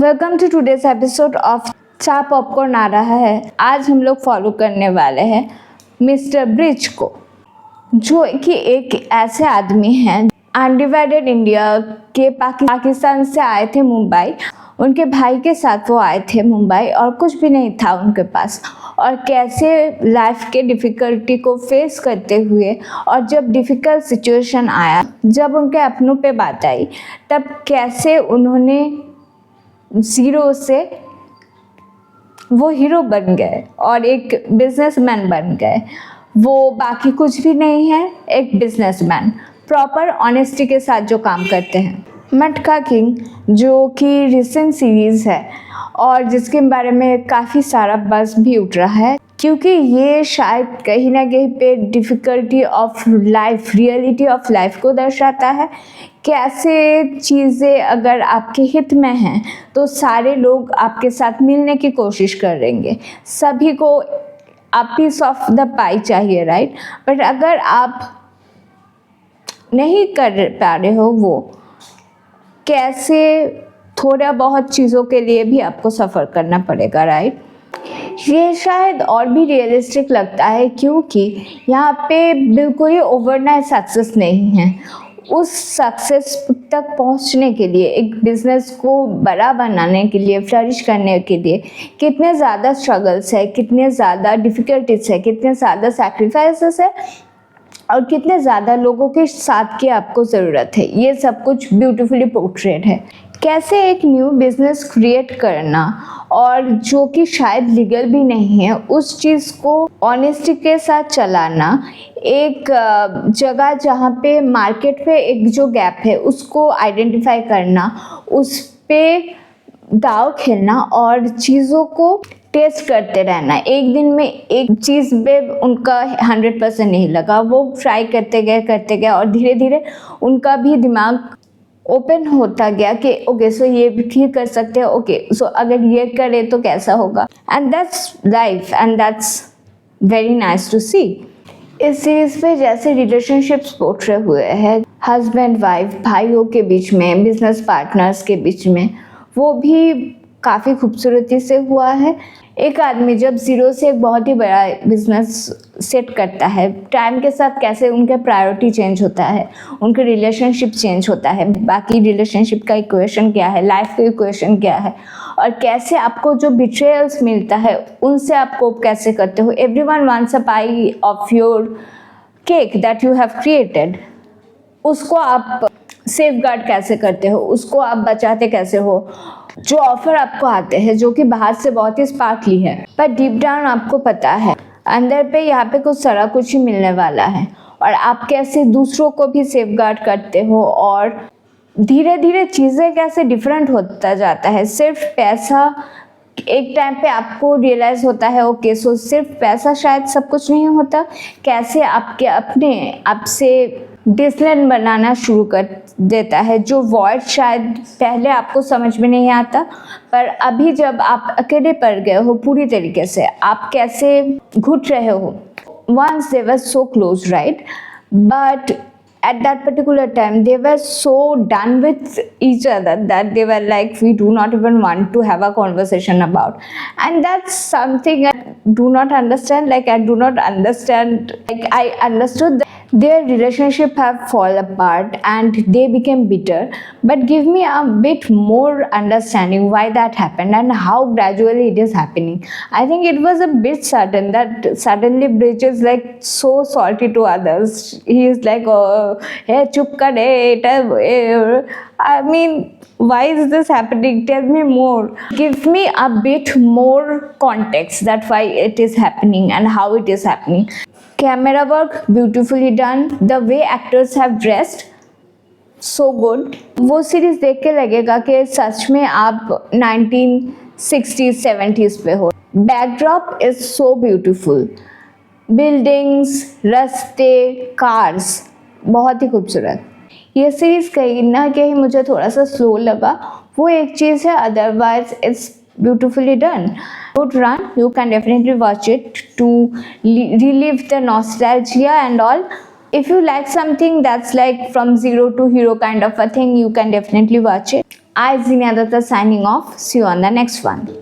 Welcome to today's episode of चा popcorn आ रहा है। आज हम लोग फॉलो करने वाले हैं मिस्टर ब्रिज को, जो कि एक ऐसे आदमी हैं अनडिवाइडेड इंडिया के पाकिस्तान से आए थे मुंबई। उनके भाई के साथ वो आए थे मुंबई और कुछ भी नहीं था उनके पास, और कैसे लाइफ के डिफ़िकल्टी को फेस करते हुए और जब डिफ़िकल्ट सिचुएशन आया, जब उनके अपनों पे बात आई, तब कैसे उन्होंने ज़ीरो से वो हीरो बन गए और एक बिजनेसमैन बन गए। वो बाकी कुछ भी नहीं है, एक बिजनेसमैन प्रॉपर ऑनेस्टी के साथ जो काम करते हैं। मटका किंग, जो कि रिसेंट सीरीज़ है और जिसके बारे में काफ़ी सारा बज़ भी उठ रहा है, क्योंकि ये शायद कहीं ना कहीं पे difficulty of life, reality of life को दर्शाता है। कैसे चीज़ें अगर आपके हित में हैं तो सारे लोग आपके साथ मिलने की कोशिश करेंगे, सभी को अ पीस ऑफ द पाई चाहिए, राइट। बट अगर आप नहीं कर पा रहे हो वो, कैसे थोड़ा बहुत चीज़ों के लिए भी आपको सफ़र करना पड़ेगा, राइट। ये शायद और भी रियलिस्टिक लगता है क्योंकि यहाँ पे बिल्कुल ही ओवरनाइट सक्सेस नहीं है। उस सक्सेस तक पहुँचने के लिए, एक बिज़नेस को बड़ा बनाने के लिए, फ्लरिश करने के लिए कितने ज़्यादा स्ट्रगल्स है, कितने ज़्यादा डिफ़िकल्टीज है, कितने ज़्यादा सैक्रिफाइसेस है और कितने ज़्यादा लोगों के साथ की आपको ज़रूरत है। ये सब कुछ ब्यूटीफुली पोर्ट्रेट है। कैसे एक न्यू बिज़नेस क्रिएट करना और जो कि शायद लीगल भी नहीं है, उस चीज़ को ऑनेस्टी के साथ चलाना, एक जगह जहाँ पे मार्केट पे एक जो गैप है उसको आइडेंटिफाई करना, उस पे दाव खेलना और चीज़ों को टेस्ट करते रहना। एक दिन में एक चीज़ पे उनका 100% नहीं लगा, वो ट्राई करते गए और धीरे धीरे उनका भी दिमाग ओपन होता गया कि ओके सो ये भी कर सकते हैं, ओके सो अगर ये करे तो कैसा होगा। And that's life and that's very nice to see. इस सीरीज़ पे जैसे रिलेशनशिप्स पोर्ट्रे हुए हैं, हस्बैंड वाइफ, भाइयों के बीच में, बिजनेस पार्टनर्स के बीच में, वो भी काफ़ी खूबसूरती से हुआ है। एक आदमी जब ज़ीरो से एक बहुत ही बड़ा बिजनेस सेट करता है, टाइम के साथ कैसे उनके प्रायोरिटी चेंज होता है, उनके रिलेशनशिप चेंज होता है, बाकी रिलेशनशिप का इक्वेशन क्या है, लाइफ का इक्वेशन क्या है, और कैसे आपको जो बिट्रेयल्स मिलता है उनसे आप कोप कैसे करते हो। Everyone wants a pi of your cake that you have created. उसको आप सेफगार्ड कैसे करते हो, उसको आप बचाते कैसे हो। जो ऑफर आपको आते हैं जो कि बाहर से बहुत ही स्पार्कली है, पर डीप डाउन आपको पता है अंदर पे यहाँ पे कुछ सारा कुछ ही मिलने वाला है, और आप कैसे दूसरों को भी सेफगार्ड करते हो और धीरे धीरे चीज़ें कैसे डिफरेंट होता जाता है। सिर्फ पैसा, एक टाइम पे आपको रियलाइज़ होता है ओके सो सिर्फ पैसा शायद सब कुछ नहीं होता। कैसे आपके अपने आप से डिसलेन बनाना शुरू कर देता है, जो वॉइड शायद पहले आपको समझ में नहीं आता, पर अभी जब आप अकेले पड़ गए हो पूरी तरीके से, आप कैसे घुट रहे हो। Once they were so close, right? But at that particular time they were so done with each other that they were like, we do not even want to have a conversation about. And that's something I do not understand. Like, I do not understand. Like, I understood that their relationship have fall apart and they became bitter, but give me a bit more understanding why that happened and how gradually it is happening. I think it was a bit sudden that suddenly Bridge is like so salty to others. He is like, oh, hey, chup kar, I mean, why is this happening? Tell me more. Give me a bit more context that why it is happening and how it is happening. Camera work beautifully done. The way actors have dressed, so good. वो series देख के लगेगा कि सच में आप 1960s 70s पे हो। Backdrop is so beautiful, buildings, रास्ते, कार्स, बहुत ही खूबसूरत। ये सीरीज़ कहीं ना कहीं मुझे थोड़ा सा स्लो लगा, वो एक चीज़ है, otherwise it's beautifully done. Good run. You can definitely watch it to relive the nostalgia and all. If you like something that's like from zero to hero kind of a thing, you can definitely watch it. I, Zinia Datta, signing off. See you on the next one.